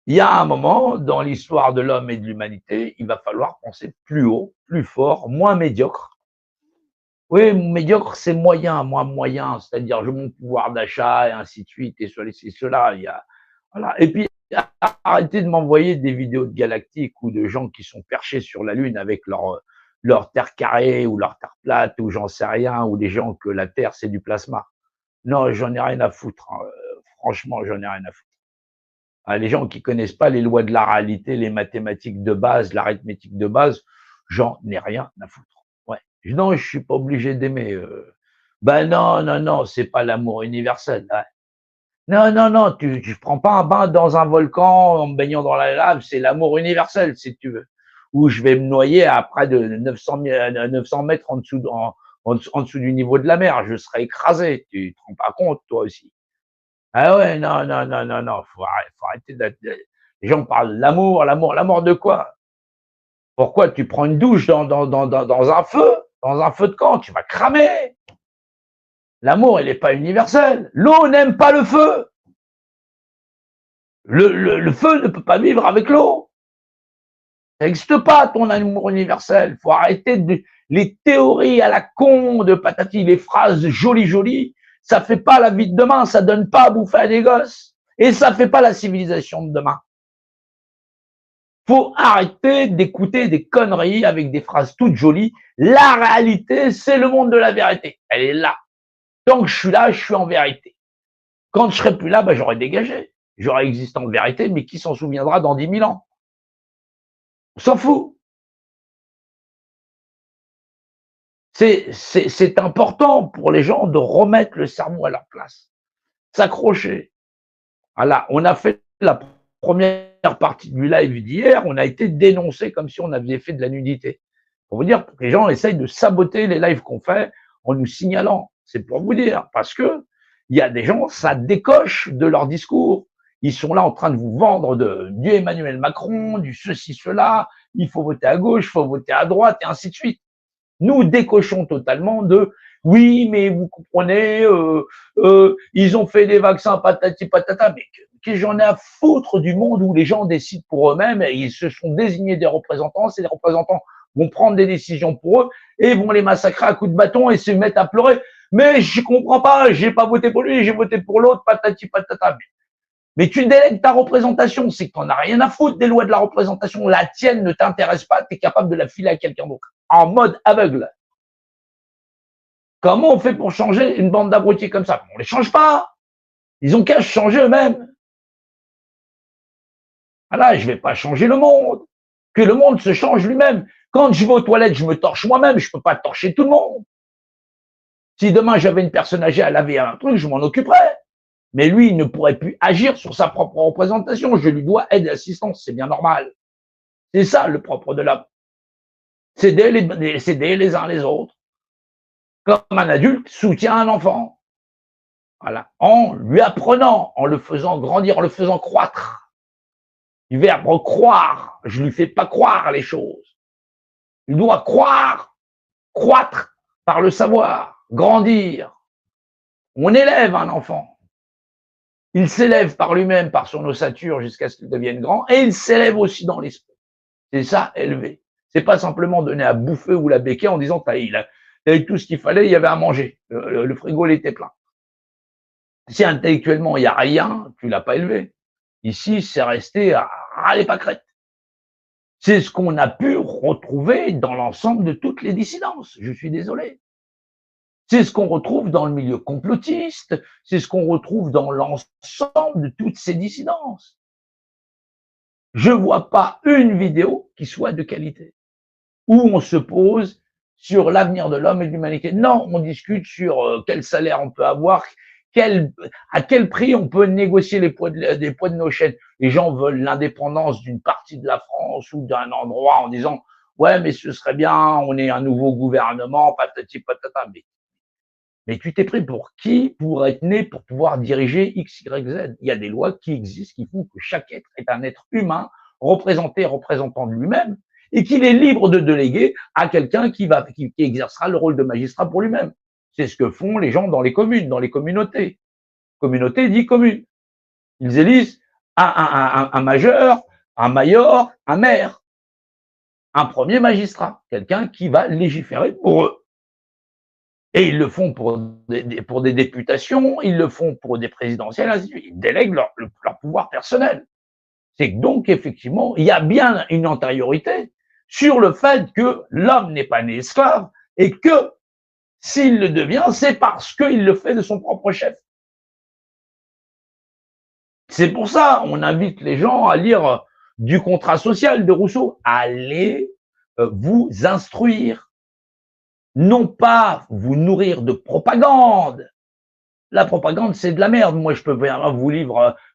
Il y a un moment, dans l'histoire de l'homme et de l'humanité, il va falloir penser plus haut, plus fort, moins médiocre. Oui, médiocre, c'est moyen, moins moyen, c'est-à-dire j'ai mon pouvoir d'achat et ainsi de suite, et ceci, cela. Il y a, voilà. Et puis, arrêtez de m'envoyer des vidéos de galactiques ou de gens qui sont perchés sur la Lune avec leur terre carrée ou leur terre plate ou j'en sais rien, ou des gens que la Terre, c'est du plasma. Non, j'en ai rien à foutre, hein. Franchement, j'en ai rien à foutre. Ah, les gens qui connaissent pas les lois de la réalité, les mathématiques de base, l'arithmétique de base, j'en ai rien à foutre. Ouais. Non, je suis pas obligé d'aimer. Ben non, non, non, c'est pas l'amour universel. Ouais. Non, non, non, tu prends pas un bain dans un volcan en me baignant dans la lave, c'est l'amour universel, si tu veux. Ou je vais me noyer à près de 900 mètres en dessous du niveau de la mer, je serai écrasé. Tu te rends pas compte, toi aussi. Ah ouais, non, non, non, non, non, faut arrêter d'être. Les gens parlent de l'amour, l'amour, l'amour de quoi? Pourquoi tu prends une douche dans un feu de camp, tu vas cramer. L'amour, il n'est pas universel. L'eau n'aime pas le feu. Le feu ne peut pas vivre avec l'eau. Ça n'existe pas ton amour universel. Faut arrêter les théories à la con de patati, les phrases jolies jolies. Ça fait pas la vie de demain, ça donne pas à bouffer à des gosses. Et ça fait pas la civilisation de demain. Faut arrêter d'écouter des conneries avec des phrases toutes jolies. La réalité, c'est le monde de la vérité. Elle est là. Tant que je suis là, je suis en vérité. Quand je serai plus là, ben, j'aurai dégagé. J'aurai existé en vérité, mais qui s'en souviendra dans 10 000 ans? On s'en fout. C'est important pour les gens de remettre le cerveau à leur place. S'accrocher. Voilà, on a fait la première partie du live d'hier, on a été dénoncé comme si on avait fait de la nudité. Pour vous dire que les gens essayent de saboter les lives qu'on fait en nous signalant. C'est pour vous dire, parce que il y a des gens, ça décoche de leur discours. Ils sont là en train de vous vendre du Emmanuel Macron, du ceci, cela, il faut voter à gauche, il faut voter à droite, et ainsi de suite. Nous décochons totalement de oui, mais vous comprenez, ils ont fait des vaccins patati patata, mais que j'en ai à foutre du monde où les gens décident pour eux-mêmes et ils se sont désignés des représentants, ces représentants vont prendre des décisions pour eux et vont les massacrer à coups de bâton et se mettre à pleurer. Mais je comprends pas, j'ai pas voté pour lui, j'ai voté pour l'autre, patati patata. Mais tu délègues ta représentation, c'est que t'en as rien à foutre des lois de la représentation. La tienne ne t'intéresse pas, tu es capable de la filer à quelqu'un d'autre. En mode aveugle. Comment on fait pour changer une bande d'abrutis comme ça? On les change pas. Ils ont qu'à se changer eux-mêmes. Voilà, je vais pas changer le monde. Que le monde se change lui-même. Quand je vais aux toilettes, je me torche moi-même, je peux pas torcher tout le monde. Si demain j'avais une personne âgée à laver un truc, je m'en occuperais. Mais lui, il ne pourrait plus agir sur sa propre représentation. Je lui dois aide et assistance, c'est bien normal. C'est ça le propre de l'homme. C'est d'aider les uns les autres. Comme un adulte soutient un enfant. Voilà. En lui apprenant, en le faisant grandir, en le faisant croître. Du verbe croire. Je lui fais pas croire les choses. Il doit croire, croître par le savoir, grandir. On élève un enfant. Il s'élève par lui-même, par son ossature, jusqu'à ce qu'il devienne grand, et il s'élève aussi dans l'esprit. C'est ça, élever. C'est pas simplement donner à bouffer ou la béquer en disant t'as eu tout ce qu'il fallait, il y avait à manger. Le frigo, il était plein. Si intellectuellement il n'y a rien, tu l'as pas élevé. Ici, c'est resté à râler pâquerette. C'est ce qu'on a pu retrouver dans l'ensemble de toutes les dissidences. Je suis désolé. C'est ce qu'on retrouve dans le milieu complotiste, c'est ce qu'on retrouve dans l'ensemble de toutes ces dissidences. Je vois pas une vidéo qui soit de qualité, où on se pose sur l'avenir de l'homme et de l'humanité. Non, on discute sur quel salaire on peut avoir, à quel prix on peut négocier les poids de nos chaînes. Les gens veulent l'indépendance d'une partie de la France ou d'un endroit en disant ouais, mais ce serait bien, on est un nouveau gouvernement, patati patata. Mais tu t'es pris pour qui pour être né pour pouvoir diriger X, Y, Z? Il y a des lois qui existent qui font que chaque être est un être humain, représenté, représentant de lui-même, et qu'il est libre de déléguer à quelqu'un qui exercera le rôle de magistrat pour lui-même. C'est ce que font les gens dans les communes, dans les communautés. Communauté dit commune. Ils élisent Un majeur, un mayor, un maire, un premier magistrat, quelqu'un qui va légiférer pour eux. Et ils le font pour des députations, ils le font pour des présidentielles, ainsi de suite. Ils délèguent leur pouvoir personnel. C'est que donc, effectivement, il y a bien une antériorité sur le fait que l'homme n'est pas né esclave et que s'il le devient, c'est parce qu'il le fait de son propre chef. C'est pour ça, on invite les gens à lire du contrat social de Rousseau. Allez vous instruire, non pas vous nourrir de propagande. La propagande, c'est de la merde. Moi, je peux bien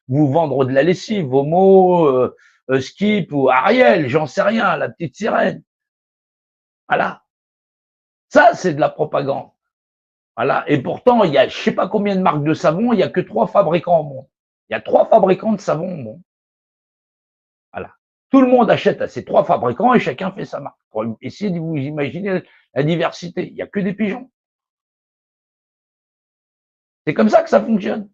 vous vendre de la lessive, Homo, Skip ou Ariel, j'en sais rien, la petite sirène. Voilà. Ça, c'est de la propagande. Voilà. Et pourtant, il y a je sais pas combien de marques de savon, il y a que 3 fabricants au monde. Il y a 3 fabricants de savon au monde. Voilà. Tout le monde achète à ces 3 fabricants et chacun fait sa marque. Pour essayer de vous imaginer la diversité. Il y a que des pigeons. C'est comme ça que ça fonctionne.